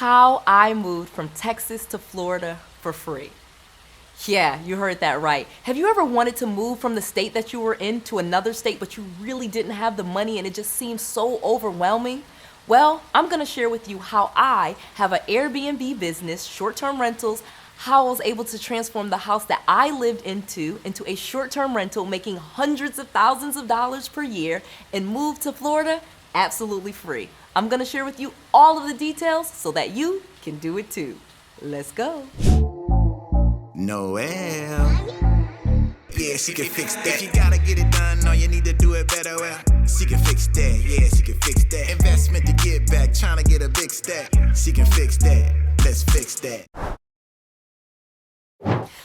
How I moved from Texas to Florida for free. Yeah, you heard that right. Have you ever wanted to move from the state that you were in to another state, but you really didn't have the money and it just seemed so overwhelming? Well, I'm gonna share with you how I have an Airbnb business, short-term rentals, how I was able to transform the house that I lived into a short-term rental, making hundreds of thousands of dollars per year, and move to Florida absolutely free. I'm gonna share with you all of the details so that you can do it too. Let's go. Noel. Yeah, she can fix that. If you gotta get it done, no, you need to do it better. Well, she can fix that. Yeah, she can fix that. Investment to get back, trying to get a big stack. She can fix that. Let's fix that.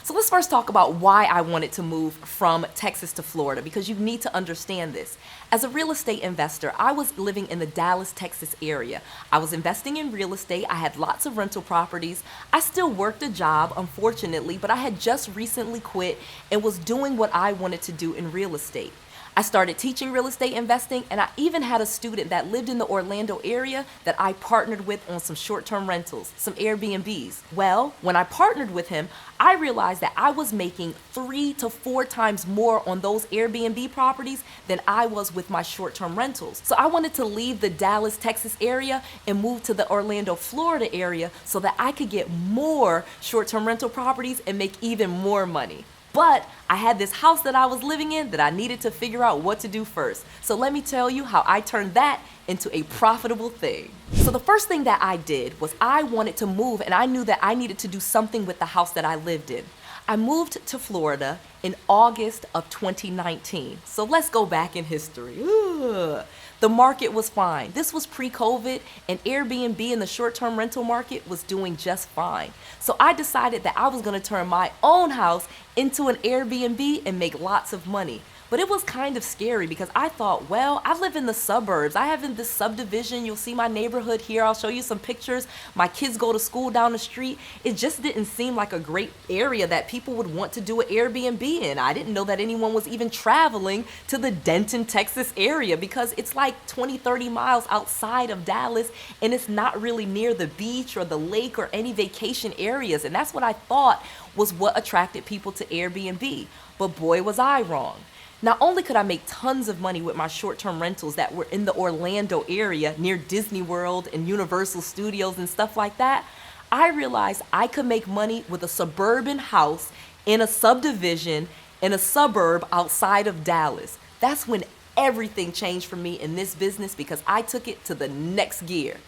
So let's first talk about why I wanted to move from Texas to Florida, because you need to understand this. As a real estate investor, I was living in the Dallas, Texas area. I was investing in real estate. I had lots of rental properties. I still worked a job, unfortunately, but I had just recently quit and was doing what I wanted to do in real estate. I started teaching real estate investing, and I even had a student that lived in the Orlando area that I partnered with on some short-term rentals, some Airbnbs. Well, when I partnered with him, I realized that I was making 3 to 4 times more on those Airbnb properties than I was with my short-term rentals. So I wanted to leave the Dallas, Texas area and move to the Orlando, Florida area so that I could get more short-term rental properties and make even more money. But I had this house that I was living in that I needed to figure out what to do first. So let me tell you how I turned that into a profitable thing. So the first thing that I did was I wanted to move, and I knew that I needed to do something with the house that I lived in. I moved to Florida in August of 2019. So let's go back in history. The market was fine. This was pre-COVID, and Airbnb in the short-term rental market was doing just fine. So I decided that I was gonna turn my own house into an Airbnb and make lots of money. But it was kind of scary because I thought, well, I live in the suburbs. I have in this subdivision. You'll see my neighborhood here. I'll show you some pictures. My kids go to school down the street. It just didn't seem like a great area that people would want to do an Airbnb in. I didn't know that anyone was even traveling to the Denton, Texas area because it's like 20, 30 miles outside of Dallas, and it's not really near the beach or the lake or any vacation areas. And that's what I thought was what attracted people to Airbnb. But boy, was I wrong. Not only could I make tons of money with my short-term rentals that were in the Orlando area near Disney World and Universal Studios and stuff like that, I realized I could make money with a suburban house in a subdivision in a suburb outside of Dallas. That's when everything changed for me in this business because I took it to the next gear.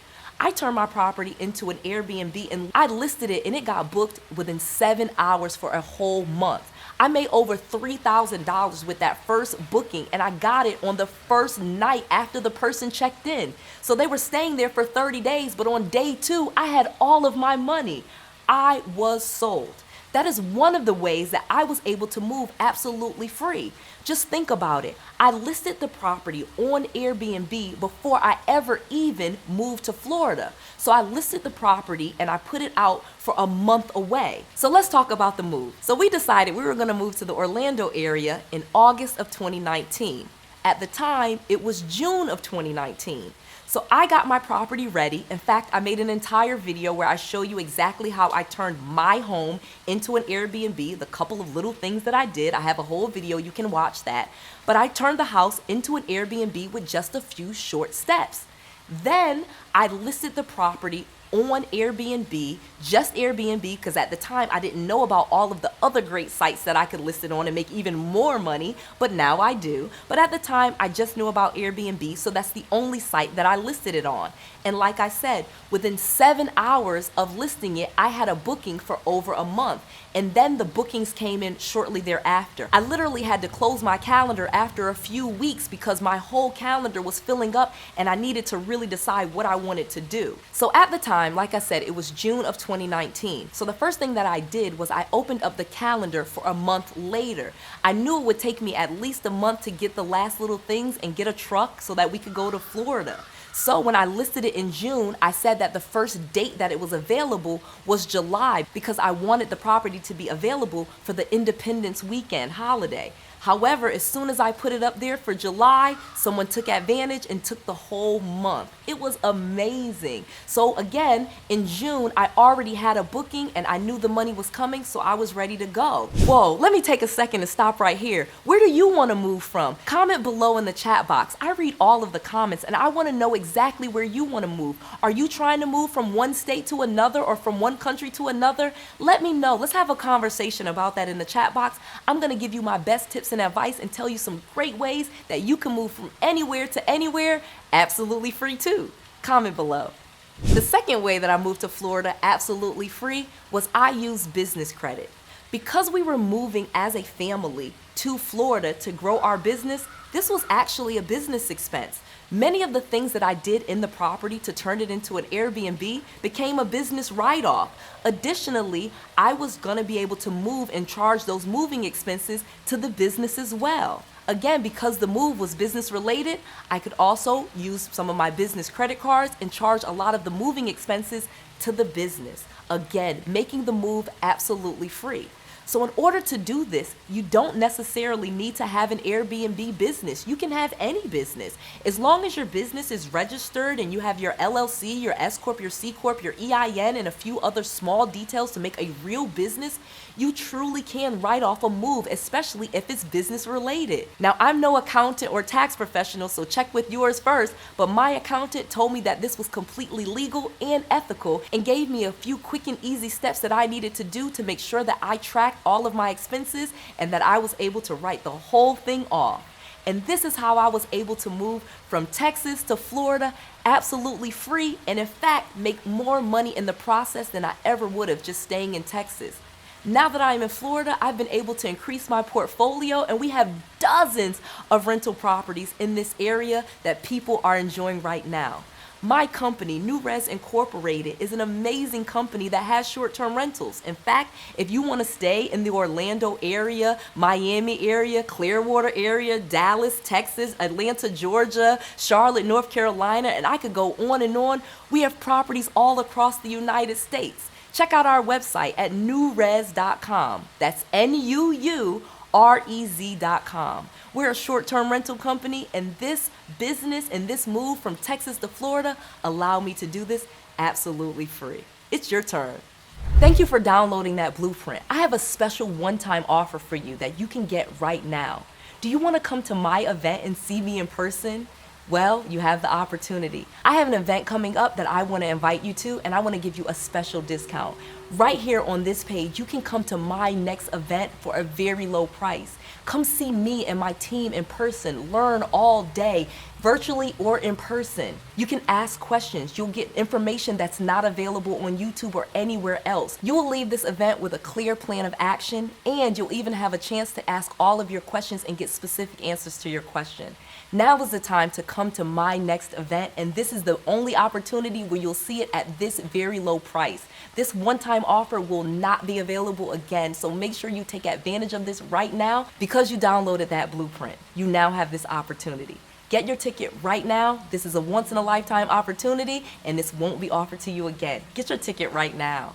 I turned my property into an Airbnb and I listed it, and it got booked within 7 hours for a whole month. I made over $3,000 with that first booking, and I got it on the first night after the person checked in. So they were staying there for 30 days, but on day 2, I had all of my money. I was sold. That is one of the ways that I was able to move absolutely free. Just think about it. I listed the property on Airbnb before I ever even moved to Florida. So I listed the property and I put it out for a month away. So let's talk about the move. So we decided we were gonna move to the Orlando area in August of 2019. At the time, it was June of 2019. So I got my property ready. In fact, I made an entire video where I show you exactly how I turned my home into an Airbnb, the couple of little things that I did. I have a whole video, you can watch that. But I turned the house into an Airbnb with just a few short steps. Then I listed the property on Airbnb, just Airbnb, because at the time I didn't know about all of the other great sites that I could list it on and make even more money, but now I do. But at the time I just knew about Airbnb, so that's the only site that I listed it on. And like I said, within 7 hours of listing it, I had a booking for over a month. And then the bookings came in shortly thereafter. I literally had to close my calendar after a few weeks because my whole calendar was filling up and I needed to really decide what I wanted to do. So at the time, like I said, it was June of 2019. So the first thing that I did was I opened up the calendar for a month later. I knew it would take me at least a month to get the last little things and get a truck so that we could go to Florida. So when I listed it in June, I said that the first date that it was available was July because I wanted the property to be available for the Independence weekend holiday. However, as soon as I put it up there for July, someone took advantage and took the whole month. It was amazing. So again, in June, I already had a booking and I knew the money was coming, so I was ready to go. Whoa, let me take a second to stop right here. Where do you want to move from? Comment below in the chat box. I read all of the comments and I want to know exactly where you want to move. Are you trying to move from one state to another or from one country to another? Let me know. Let's have a conversation about that in the chat box. I'm going to give you my best tips and advice and tell you some great ways that you can move from anywhere to anywhere, absolutely free too. Comment below. The second way that I moved to Florida absolutely free was I used business credit. Because we were moving as a family to Florida to grow our business, this was actually a business expense. Many of the things that I did in the property to turn it into an Airbnb became a business write-off. Additionally, I was going to be able to move and charge those moving expenses to the business as well. Again, because the move was business related, I could also use some of my business credit cards and charge a lot of the moving expenses to the business. Again, making the move absolutely free. So in order to do this, you don't necessarily need to have an Airbnb business. You can have any business. As long as your business is registered and you have your LLC, your S Corp, your C Corp, your EIN, and a few other small details to make a real business, you truly can write off a move, especially if it's business related. Now, I'm no accountant or tax professional, so check with yours first, but my accountant told me that this was completely legal and ethical and gave me a few quick and easy steps that I needed to do to make sure that I tracked all of my expenses and that I was able to write the whole thing off. And this is how I was able to move from Texas to Florida absolutely free, and in fact make more money in the process than I ever would have just staying in Texas. Now that I'm in Florida, I've been able to increase my portfolio and we have dozens of rental properties in this area that people are enjoying right now. My company, 𝗏𝗡 Incorporated, is an amazing company that has short-term rentals. In fact, if you want to stay in the Orlando area, Miami area, Clearwater area, Dallas, Texas, Atlanta, Georgia, Charlotte, North Carolina, and I could go on, we have properties all across the United States. Check out our website at 𝗏𝗡z.com. That's NUUREZ.com. We're a short-term rental company, and this business and this move from Texas to Florida allow me to do this absolutely free. It's your turn. Thank you for downloading that blueprint. I have a special one-time offer for you that you can get right now. Do you want to come to my event and see me in person? Well, you have the opportunity. I have an event coming up that I want to invite you to, and I want to give you a special discount. Right here on this page, you can come to my next event for a very low price. Come see me and my team in person, learn all day, virtually or in person. You can ask questions. You'll get information that's not available on YouTube or anywhere else. You will leave this event with a clear plan of action, and you'll even have a chance to ask all of your questions and get specific answers to your question. Now is the time to come to my next event, and this is the only opportunity where you'll see it at this very low price. This one-time offer will not be available again, so make sure you take advantage of this right now. Because you downloaded that blueprint, you now have this opportunity. Get your ticket right now. This is a once-in-a-lifetime opportunity, and this won't be offered to you again. Get your ticket right now.